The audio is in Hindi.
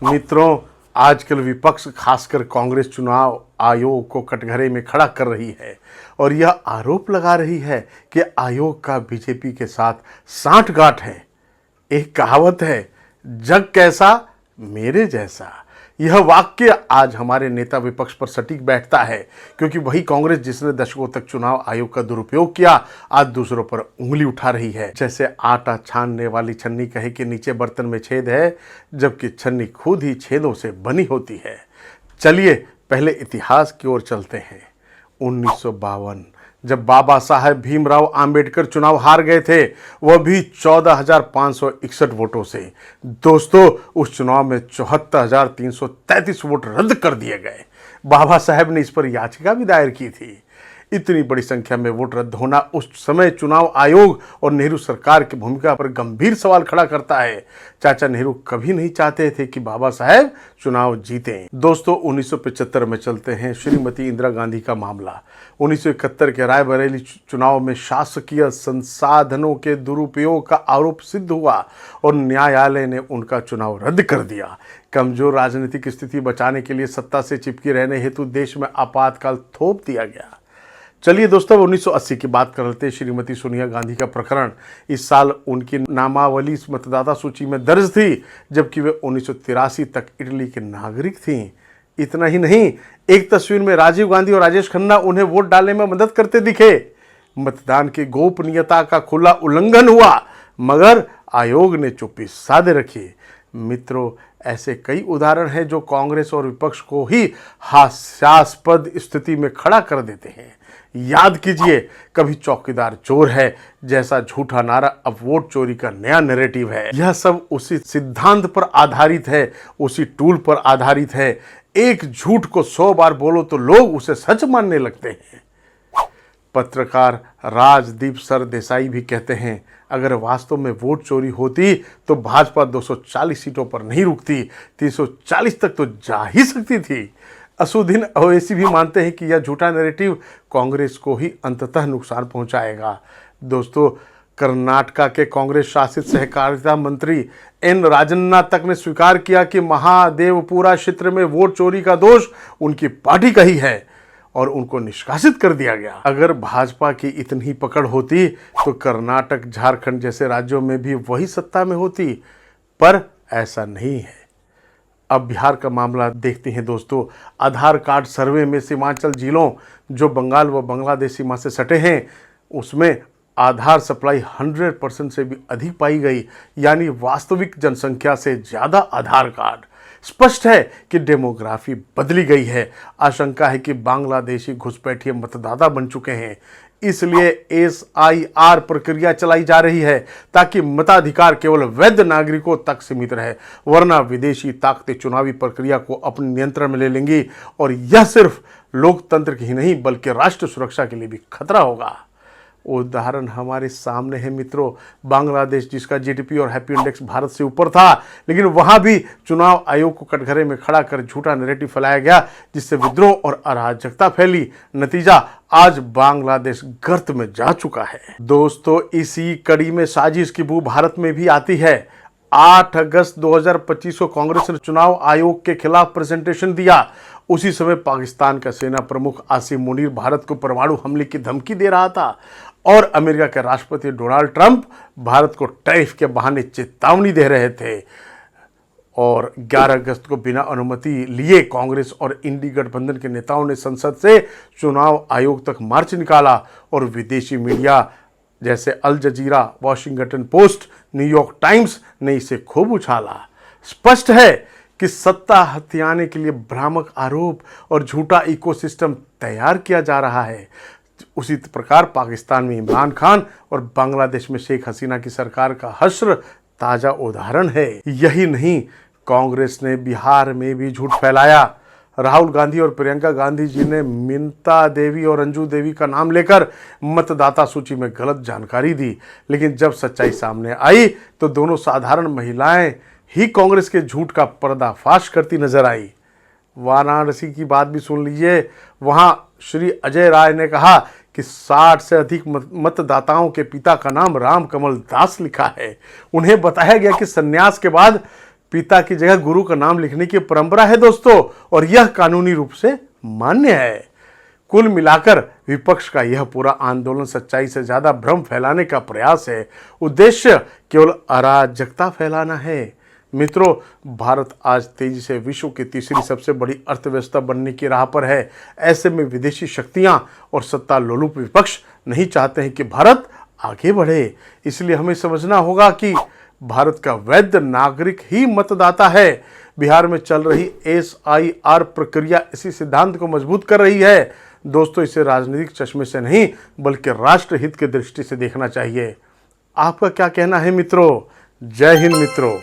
मित्रों, आजकल विपक्ष खासकर कांग्रेस चुनाव आयोग को कटघरे में खड़ा कर रही है और यह आरोप लगा रही है कि आयोग का बीजेपी के साथ सांठगांठ है। एक कहावत है, जग कैसा मेरे जैसा। यह वाक्य आज हमारे नेता विपक्ष पर सटीक बैठता है, क्योंकि वही कांग्रेस जिसने दशकों तक चुनाव आयोग का दुरुपयोग किया आज दूसरों पर उंगली उठा रही है। जैसे आटा छानने वाली छन्नी कहे कि नीचे बर्तन में छेद है, जबकि छन्नी खुद ही छेदों से बनी होती है। चलिए पहले इतिहास की ओर चलते हैं। 1952 जब बाबा साहेब भीमराव अंबेडकर चुनाव हार गए थे, वह भी 14,561 वोटों से। दोस्तों, उस चुनाव में 74,333 वोट रद्द कर दिए गए। बाबा साहेब ने इस पर याचिका भी दायर की थी। इतनी बड़ी संख्या में वोट रद्द होना उस समय चुनाव आयोग और नेहरू सरकार की भूमिका पर गंभीर सवाल खड़ा करता है। चाचा नेहरू कभी नहीं चाहते थे कि बाबा साहेब चुनाव जीतें। दोस्तों, 1975 में चलते हैं। श्रीमती इंदिरा गांधी का मामला। 1971 के रायबरेली चुनाव में शासकीय संसाधनों के दुरुपयोग का आरोप सिद्ध हुआ और न्यायालय ने उनका चुनाव रद्द कर दिया। कमजोर राजनीतिक स्थिति बचाने के लिए सत्ता से चिपके रहने हेतु देश में आपातकाल थोप दिया गया। चलिए दोस्तों, 1980 की बात कर लेते हैं। श्रीमती सोनिया गांधी का प्रकरण। इस साल उनकी नामावली मतदाता सूची में दर्ज थी, जबकि वे 1983 तक इटली के नागरिक थीं। इतना ही नहीं, एक तस्वीर में राजीव गांधी और राजेश खन्ना उन्हें वोट डालने में मदद करते दिखे। मतदान की गोपनीयता का खुला उल्लंघन हुआ, मगर आयोग ने चुप्पी साधे रखी। मित्रों, ऐसे कई उदाहरण हैं जो कांग्रेस और विपक्ष को ही हास्यास्पद स्थिति में खड़ा कर देते हैं। याद कीजिए, कभी चौकीदार चोर है जैसा झूठा नारा अब वोट चोरी का नया नैरेटिव है। यह सब उसी सिद्धांत पर आधारित है, उसी टूल पर आधारित है। एक झूठ को 100 बार बोलो तो लोग उसे सच मानने लगते हैं। पत्रकार राजदीप सरदेसाई भी कहते हैं, अगर वास्तव में वोट चोरी होती तो भाजपा 240 सीटों पर नहीं रुकती, 340 तक तो जा ही सकती थी। असुद्दीन ओवैसी भी मानते हैं कि यह झूठा नैरेटिव कांग्रेस को ही अंततः नुकसान पहुंचाएगा। दोस्तों, कर्नाटका के कांग्रेस शासित सहकारिता मंत्री एन राजन्ना तक ने स्वीकार किया कि महादेवपुरा क्षेत्र में वोट चोरी का दोष उनकी पार्टी का ही है और उनको निष्कासित कर दिया गया। अगर भाजपा की इतनी ही पकड़ होती तो कर्नाटक, झारखंड जैसे राज्यों में भी वही सत्ता में होती, पर ऐसा नहीं है। अब बिहार का मामला देखते हैं। दोस्तों, आधार कार्ड सर्वे में सीमांचल जिलों जो बंगाल व बांग्लादेश सीमा से सटे हैं, उसमें आधार सप्लाई 100% से भी अधिक पाई गई, यानी वास्तविक जनसंख्या से ज़्यादा आधार कार्ड। स्पष्ट है कि डेमोग्राफी बदली गई है। आशंका है कि बांग्लादेशी घुसपैठिए मतदाता बन चुके हैं, इसलिए SIR प्रक्रिया चलाई जा रही है ताकि मताधिकार केवल वैध नागरिकों तक सीमित रहे, वरना विदेशी ताकतें चुनावी प्रक्रिया को अपने नियंत्रण में ले लेंगी और यह सिर्फ लोकतंत्र की ही नहीं बल्कि राष्ट्र सुरक्षा के लिए भी खतरा होगा। उदाहरण हमारे सामने है मित्रों। बांग्लादेश, जिसका GDP और हैप्पी इंडेक्स भारत से ऊपर था, लेकिन वहां भी चुनाव आयोग को कटघरे में खड़ा कर झूठा नैरेटिव फैलाया गया, जिससे विद्रोह और अराजकता फैली। नतीजा, आज बांग्लादेश गर्त में जा चुका है। दोस्तों, इसी कड़ी में साजिश की बू भारत में भी आती है। 8 अगस्त 2025 को कांग्रेस ने चुनाव आयोग के खिलाफ प्रेजेंटेशन दिया। उसी समय पाकिस्तान का सेना प्रमुख आसिम मुनीर भारत को परमाणु हमले की धमकी दे रहा था और अमेरिका के राष्ट्रपति डोनाल्ड ट्रंप भारत को टैरिफ के बहाने चेतावनी दे रहे थे। और 11 अगस्त को बिना अनुमति लिए कांग्रेस और इंडी गठबंधन के नेताओं ने संसद से चुनाव आयोग तक मार्च निकाला और विदेशी मीडिया जैसे अल जजीरा, वॉशिंगटन पोस्ट, न्यूयॉर्क टाइम्स ने इसे खूब उछाला। स्पष्ट है कि सत्ता हथियाने के लिए भ्रामक आरोप और झूठा इकोसिस्टम तैयार किया जा रहा है। उसी प्रकार पाकिस्तान में इमरान खान और बांग्लादेश में शेख हसीना की सरकार का हश्र ताजा उदाहरण है। यही नहीं, कांग्रेस ने बिहार में भी झूठ फैलाया। राहुल गांधी और प्रियंका गांधी जी ने मिनता देवी और अंजू देवी का नाम लेकर मतदाता सूची में गलत जानकारी दी, लेकिन जब सच्चाई सामने आई तो दोनों साधारण महिलाएं ही कांग्रेस के झूठ का पर्दाफाश करती नजर आई। वाराणसी की बात भी सुन लीजिए। वहां श्री अजय राय ने कहा कि 60 से अधिक मतदाताओं के पिता का नाम राम कमल दास लिखा है। उन्हें बताया गया कि संन्यास के बाद पिता की जगह गुरु का नाम लिखने की परंपरा है दोस्तों, और यह कानूनी रूप से मान्य है। कुल मिलाकर विपक्ष का यह पूरा आंदोलन सच्चाई से ज्यादा भ्रम फैलाने का प्रयास है। उद्देश्य केवल अराजकता फैलाना है। मित्रों, भारत आज तेजी से विश्व की तीसरी सबसे बड़ी अर्थव्यवस्था बनने की राह पर है। ऐसे में विदेशी शक्तियां और सत्ता लोलुप विपक्ष नहीं चाहते हैं कि भारत आगे बढ़े। इसलिए हमें समझना होगा कि भारत का वैध नागरिक ही मतदाता है। बिहार में चल रही SIR प्रक्रिया इसी सिद्धांत को मजबूत कर रही है। दोस्तों, इसे राजनीतिक चश्मे से नहीं बल्कि राष्ट्र हित की दृष्टि से देखना चाहिए। आपका क्या कहना है मित्रों? जय हिंद मित्रों।